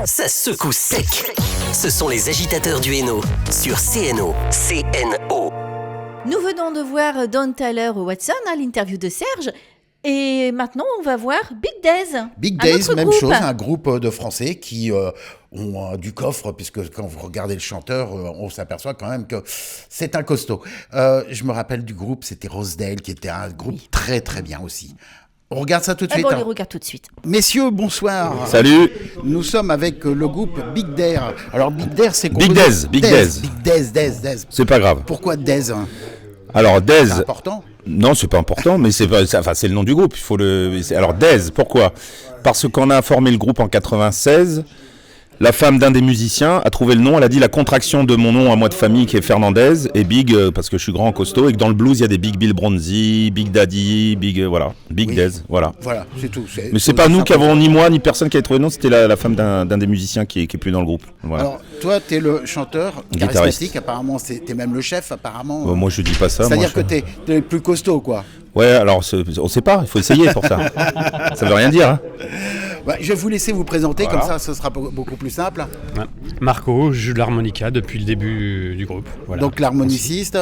ça secoue sec. Ce sont les agitateurs du Hainaut sur CNO. CNO. Nous venons de voir Don Thaler au Watson, l'interview de Serge. Et maintenant, on va voir Big Days. Big Days, même chose, un groupe de Français qui ont du coffre, puisque quand vous regardez le chanteur, on s'aperçoit quand même que c'est un costaud. Je me rappelle du groupe, c'était Rosedale, qui était un groupe très très bien aussi. On regarde ça tout de suite. On les regarde tout de suite. Messieurs, bonsoir. Salut. Nous sommes avec le groupe Big Days. Alors Big Days, c'est quoi? Big Days. Big Days. C'est pas grave. Pourquoi Days? Alors Days. C'est important. Non, c'est pas important, mais c'est le nom du groupe. Alors Days, pourquoi? Parce qu'on a formé le groupe en 96. La femme d'un des musiciens a trouvé le nom, elle a dit la contraction de mon nom à moi de famille qui est Fernandez, et Big parce que je suis grand, costaud, et que dans le blues il y a des Big Bill Bronzy, Big Daddy, Big Days, voilà. Voilà, c'est tout. Mais c'est pas nous qui avons, ni moi, ni personne qui a trouvé le nom, c'était la femme d'un des musiciens qui est plus dans le groupe. Voilà. Alors, toi, t'es le chanteur, charismatique, apparemment, t'es même le chef, apparemment. Moi je dis pas ça. C'est-à-dire que t'es le plus costaud, quoi. Ouais, alors on sait pas, il faut essayer pour ça. Ça veut rien dire, hein. Je vais vous laisser vous présenter, voilà. Comme ça, ce sera beaucoup plus simple. Ouais. Marco, je joue de l'harmonica depuis le début du groupe. Voilà. Donc l'harmoniciste.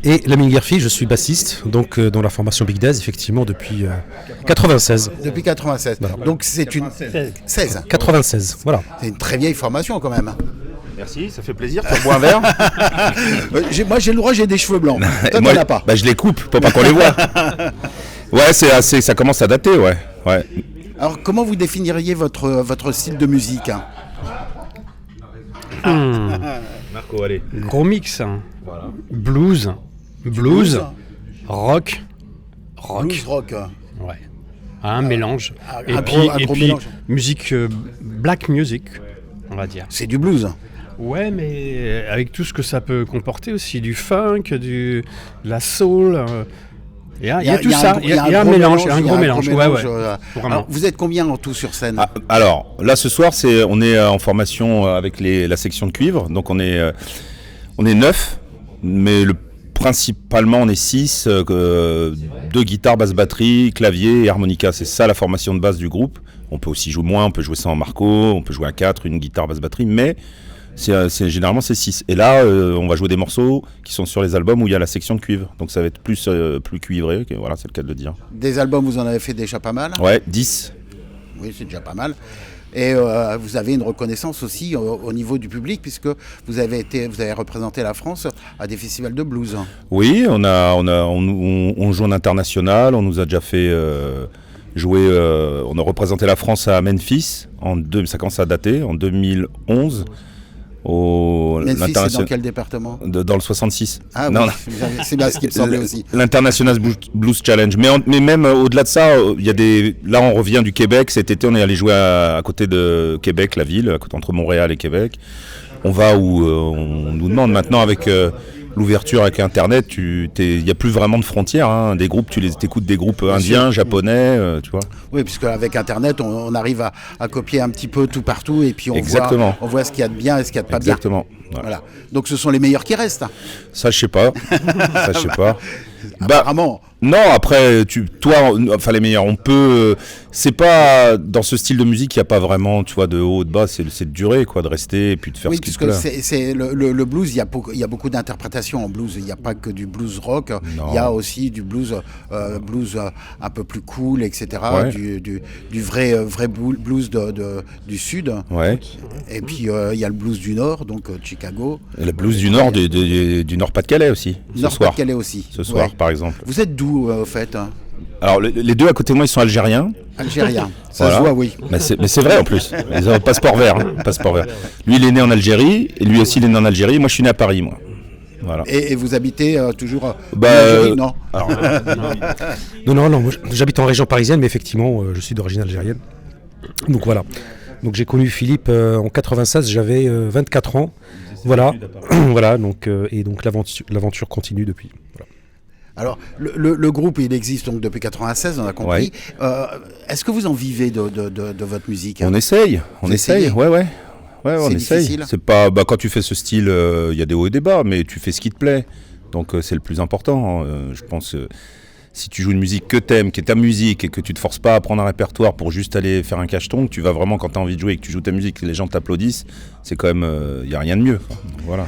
Et Lamine Guerfi, je suis bassiste, donc dans la formation Big Days, effectivement, depuis 96. Depuis 96. Voilà. Donc c'est une 16. 96, voilà. C'est une très vieille formation quand même. Merci, ça fait plaisir. Tu bois un verre? Moi j'ai le droit, j'ai des cheveux blancs. Toi t'en as pas. Je les coupe pour pas qu'on les voit. Ouais, ça commence à dater, ouais. Alors comment vous définiriez votre style de musique? Marco, allez. Gros mix. Voilà. Blues, rock. Blues rock. Ouais. Un mélange. Un gros mélange. Musique, black music, on va dire. C'est du blues. Ouais, mais avec tout ce que ça peut comporter aussi, du funk, de la soul. Il y a tout ça, il y a un mélange, un gros mélange. Ouais. Alors, vous êtes combien en tout sur scène? Alors, là ce soir, on est en formation avec la section de cuivre, donc on est 9, mais principalement on est 6, 2 guitares, basse batterie, clavier et harmonica. C'est ça la formation de base du groupe. On peut aussi jouer moins, on peut jouer ça en Marco, on peut jouer à 4, une guitare, basse batterie, mais généralement c'est 6. Et là, on va jouer des morceaux qui sont sur les albums où il y a la section de cuivre. Donc ça va être plus cuivré, voilà, c'est le cas de le dire. Des albums, vous en avez fait déjà pas mal? Ouais, 10. Oui, c'est déjà pas mal. Et vous avez une reconnaissance aussi au niveau du public, puisque vous avez représenté la France à des festivals de blues. Oui, on joue en international, on nous a déjà fait jouer, on a représenté la France à Memphis, ça commence à dater, en 2011. Memphis, c'est dans quel département? Dans le 66. Ah non, oui, c'est bien ce qui me semblait aussi. L'International Blues Challenge. Mais même au-delà de ça, là on revient du Québec. Cet été, on est allé jouer à côté de Québec, la ville, entre Montréal et Québec. On va où on nous demande maintenant avec l'ouverture avec Internet, il n'y a plus vraiment de frontières. Hein. Des groupes, tu écoutes des groupes indiens, japonais, tu vois. Oui, puisque avec Internet, on arrive à copier un petit peu tout partout et puis on voit ce qu'il y a de bien et ce qu'il y a de pas bien. Exactement. Voilà. Donc ce sont les meilleurs qui restent. Ça, je sais pas. Apparemment. Non, après, les meilleurs, on peut. C'est pas dans ce style de musique, il n'y a pas vraiment, tu vois, de haut, de bas. C'est de durer, quoi, de rester et puis de faire ce qu'il te plaît. C'est le blues. Il y a beaucoup d'interprétations en blues. Il n'y a pas que du blues rock. Il y a aussi du blues, un peu plus cool, etc. Ouais. Du vrai blues du sud. Ouais. Et puis il y a le blues du nord, donc Chicago. Et le blues du nord, du Nord-Pas-de-Calais aussi. Nord-Pas-de-Calais aussi. Ce soir, par exemple. Vous êtes d'où au fait? Alors les deux à côté de moi, ils sont algériens. Algériens, ça se voit, oui. Mais c'est vrai en plus. Ils ont passeport vert, passeport vert. Lui, il est né en Algérie, et lui aussi, il est né en Algérie. Moi, je suis né à Paris, moi. Voilà. Et vous habitez toujours en Algérie, non? Alors, non, moi, j'habite en région parisienne, mais effectivement, je suis d'origine algérienne. Donc voilà. Donc j'ai connu Philippe en 96, j'avais 24 ans. Voilà. Voilà. Donc l'aventure continue depuis. Voilà. Alors, le groupe, il existe donc depuis 96, on a compris. Ouais. Est-ce que vous en vivez de votre musique? On essaye, ouais, on essaye. Difficile. C'est pas, quand tu fais ce style, il y a des hauts et des bas, mais tu fais ce qui te plaît. Donc c'est le plus important, je pense. si tu joues une musique que t'aimes, qui est ta musique, et que tu te forces pas à prendre un répertoire pour juste aller faire un cacheton, tu vas vraiment, quand tu as envie de jouer et que tu joues ta musique, que les gens t'applaudissent, c'est quand même, y a rien de mieux. Quoi. Voilà.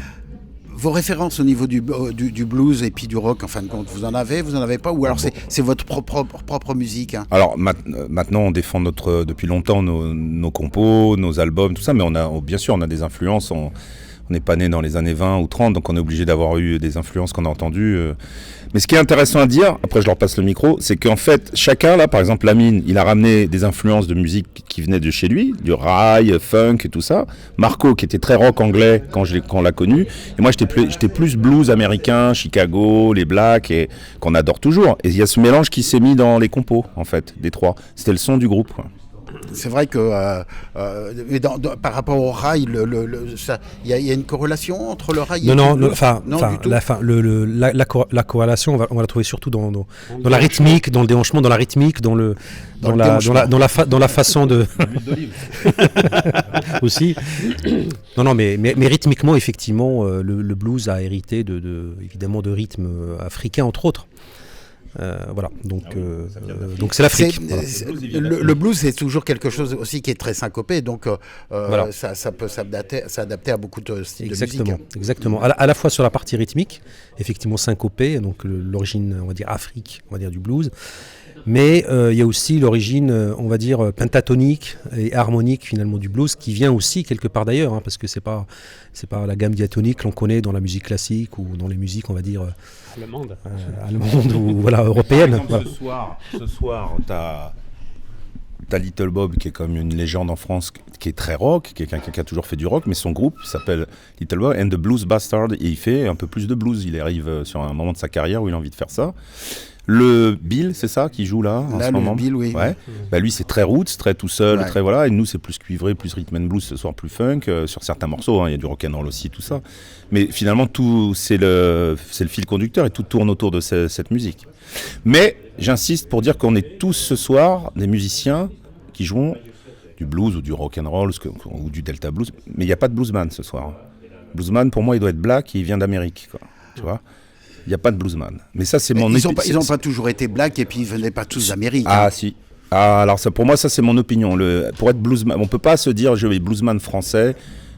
Vos références au niveau du blues et puis du rock, en fin de compte, vous en avez pas, ou alors c'est votre propre musique hein? Alors maintenant, on défend depuis longtemps nos compos, nos albums, tout ça, mais bien sûr, on a des influences. On n'est pas né dans les années 20 ou 30, donc on est obligé d'avoir eu des influences qu'on a entendues. Mais ce qui est intéressant à dire, après je leur passe le micro, c'est qu'en fait, chacun, là, par exemple, Lamine, il a ramené des influences de musique qui venaient de chez lui, du rail, funk et tout ça. Marco, qui était très rock anglais quand on l'a connu. Et moi, j'étais plus blues américain, Chicago, les Blacks, et qu'on adore toujours. Et il y a ce mélange qui s'est mis dans les compos, en fait, des trois. C'était le son du groupe, quoi. C'est vrai que par rapport au rail, il y a une corrélation entre le rail et non, le la corrélation, on va la trouver surtout dans la rythmique, dans le déhanchement, dans la rythmique, dans la façon de aussi. Non, mais rythmiquement, effectivement, le blues a hérité évidemment de rythmes africains entre autres. Voilà, donc c'est l'Afrique. Le blues, c'est toujours quelque chose aussi qui est très syncopé, donc voilà. ça peut s'adapter à beaucoup de styles de musique. Exactement. À la fois sur la partie rythmique, effectivement syncopée, donc l'origine, on va dire Afrique, on va dire du blues. Mais il y a aussi l'origine, on va dire, pentatonique et harmonique finalement du blues, qui vient aussi quelque part d'ailleurs, hein, parce que c'est pas la gamme diatonique que l'on connaît dans la musique classique ou dans les musiques, on va dire, allemandes ou voilà, européennes. Par exemple, ce soir, t'as Little Bob, qui est comme une légende en France, qui est très rock, qui est quelqu'un qui a toujours fait du rock, mais son groupe s'appelle Little Bob and the Blues Bastard, et il fait un peu plus de blues. Il arrive sur un moment de sa carrière où il a envie de faire ça. Le Bill, c'est ça, qui joue là en ce moment. Bill, oui. Ouais. Bah, lui, c'est très roots, très tout seul, ouais. très voilà. Et nous, c'est plus cuivré, plus rhythm and blues ce soir, plus funk. Sur certains morceaux, hein, il y a du rock'n'roll aussi, tout ça. Mais finalement, tout c'est le fil conducteur et tout tourne autour de cette musique. Mais j'insiste pour dire qu'on est tous ce soir des musiciens qui jouent du blues ou du rock'n'roll ou du delta blues. Mais il n'y a pas de bluesman ce soir. Bluesman, pour moi, il doit être black et il vient d'Amérique, quoi. Tu vois. Il n'y a pas de bluesman. Mais ça, c'est mon opinion. Ils n'ont pas toujours été black et puis ils ne venaient pas tous d'Amérique. Ah, si. Ah, alors, ça, pour moi, ça, c'est mon opinion. Pour être bluesman, on ne peut pas se dire je vais bluesman français.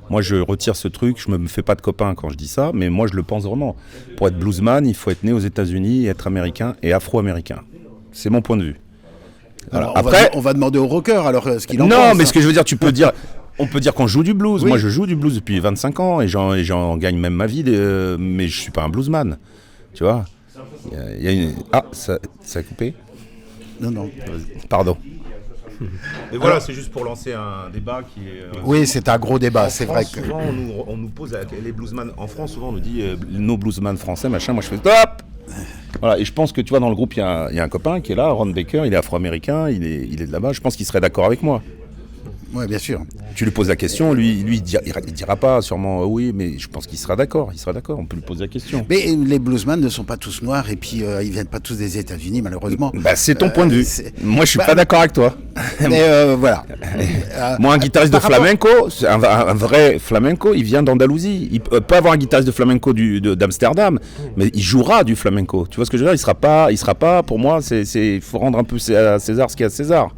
Moi, je retire ce truc. Je ne me fais pas de copains quand je dis ça. Mais moi, je le pense vraiment. Pour être bluesman, il faut être né aux États-Unis, être américain et afro-américain. C'est mon point de vue. Alors, après, on va demander au rocker alors ce qu'il en pense. Non, mais ce que je veux dire, tu peux dire. On peut dire qu'on joue du blues. Oui. Moi, je joue du blues depuis 25 ans et j'en gagne même ma vie. Mais je ne suis pas un bluesman. Tu vois, Ah, ça a coupé ? Non. Pardon. Et voilà, c'est juste pour lancer un débat qui est... oui, c'est un gros débat, c'est vrai que... Souvent, on nous pose, les bluesman en France, souvent on nous dit nos bluesman français, machin, moi je fais stop. Voilà, et je pense que tu vois, dans le groupe, il y a un copain qui est là, Ron Baker, il est afro-américain, il est de là-bas, je pense qu'il serait d'accord avec moi. Oui, bien sûr. Tu lui poses la question, lui il dira pas sûrement oui, mais je pense qu'il sera d'accord, on peut lui poser la question. Mais les bluesman ne sont pas tous noirs et puis ils viennent pas tous des États-Unis malheureusement. Bah, c'est ton point de vue. Moi je suis pas d'accord avec toi. Mais voilà. Moi un guitariste de flamenco, un vrai flamenco, il vient d'Andalousie. Il peut avoir un guitariste de flamenco d'Amsterdam, mais il jouera du flamenco. Tu vois ce que je veux dire ? Il sera pas. Pour moi, il faut rendre un peu à César ce qu'il y a à César.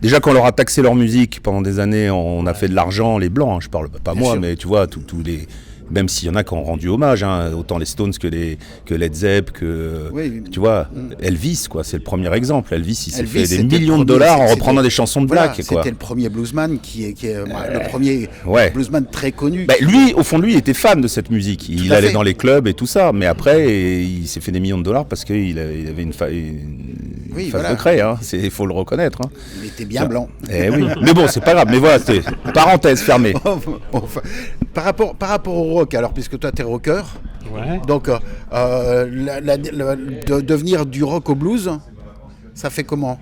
Déjà, quand on leur a taxé leur musique pendant des années, on a fait de l'argent, les blancs, hein, je parle pas moi, mais tu vois, tous les... Même s'il y en a qui ont rendu hommage, hein, autant les Stones que Led Zepp, tu vois, Elvis, quoi, c'est le premier exemple. Elvis, il s'est fait des millions de dollars en reprenant des chansons de Black, quoi. C'était le premier bluesman qui est le premier bluesman très connu. Bah, lui, au fond de lui, il était fan de cette musique. Il allait dans les clubs et tout ça, mais après, il s'est fait des millions de dollars parce qu'il avait une phase de craie, hein. Il faut le reconnaître. Hein. Il était bien blanc. Eh oui. Mais bon, c'est pas grave. Mais voilà, c'était parenthèse fermée. Par rapport au rock, alors puisque toi t'es rocker, ouais. Donc de devenir du rock au blues, ça fait comment ?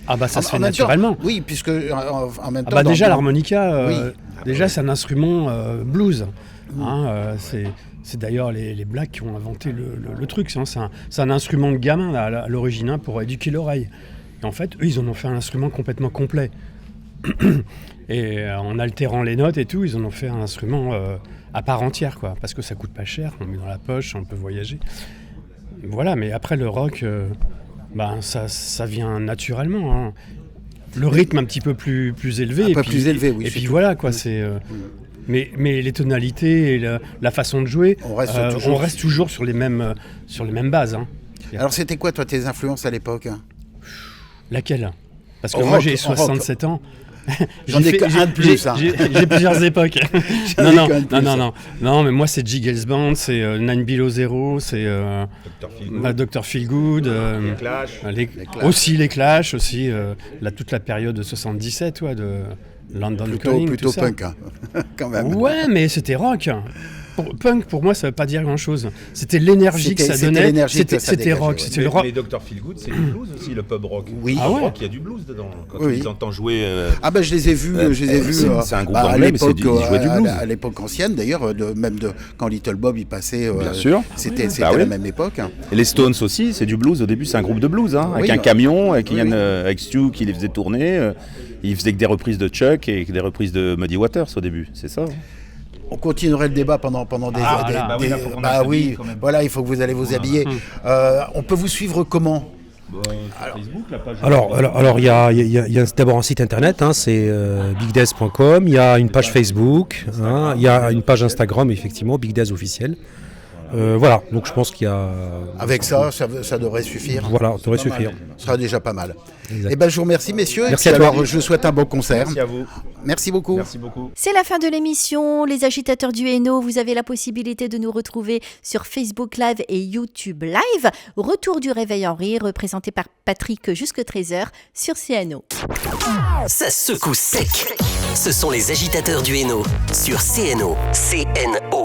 Ah bah ça se fait naturellement. Oui, puisque en même temps. Ah bah déjà l'harmonica, déjà c'est un instrument blues. Hein, c'est d'ailleurs les Blacks qui ont inventé le truc. C'est un instrument de gamin à l'origine, hein, pour éduquer l'oreille. Et en fait, eux, ils en ont fait un instrument complètement complet. Et en altérant les notes et tout, ils en ont fait un instrument à part entière, quoi. Parce que ça coûte pas cher, on met dans la poche, on peut voyager. Voilà, mais après le rock, Ça vient naturellement. Hein. Le rythme un petit peu plus élevé. Un peu plus élevé, oui. Et puis voilà, quoi. C'est, mais les tonalités et la façon de jouer, on reste toujours sur les mêmes bases. Hein. Alors, c'était quoi, toi, tes influences à l'époque? Laquelle? Parce que moi, j'ai 67 ans. J'en ai qu'un de plus. J'ai plusieurs époques. Non, mais moi, c'est Jiggles Band, c'est Nine Below Zero, c'est Dr. Feelgood. Les Clash. Aussi les Clash, aussi toute la période de 77, de London Calling. Plutôt tout ça. punk, hein, quand même. Ouais, mais c'était rock. Punk, pour moi, ça ne veut pas dire grand-chose. C'était l'énergie que ça donnait. C'était rock. Ouais. C'était le rock. Les Dr. Feelgood, c'est du blues aussi, le pub rock. Oui. Le pub rock, il y a du blues dedans. Quand tu les entends jouer. Je les ai vus. C'est un groupe anglais, mais ils jouaient du blues. À l'époque ancienne, d'ailleurs, quand Little Bob y passait. Bien sûr. C'était la même époque. Hein. Et les Stones aussi, c'est du blues. Au début, c'est un groupe de blues, avec un camion, avec Stu qui les faisait tourner. Ils faisaient que des reprises de Chuck et des reprises de Muddy Waters au début, c'est ça. On continuerait le débat pendant des oui, voilà, il faut que vous allez vous habiller. On peut vous suivre comment? Facebook, la page. Alors il y a d'abord un site internet, c'est bigdez.com. Il y a une page Facebook, il y a une page Instagram, effectivement, Bigdez officiel. Voilà, donc je pense qu'il y a... Avec ça devrait suffire. Voilà, ça devrait suffire. Ce sera déjà pas mal. Exact. Je vous remercie, messieurs. Merci et puis à toi. alors, je vous souhaite un bon concert. Merci à vous. Merci beaucoup. Merci beaucoup. C'est la fin de l'émission. Les agitateurs du Hainaut, vous avez la possibilité de nous retrouver sur Facebook Live et YouTube Live. Retour du Réveil en Rire, présenté par Patrick jusque 13h sur CNO. Ça secoue sec. Ce sont les agitateurs du Hainaut sur CNO. CNO.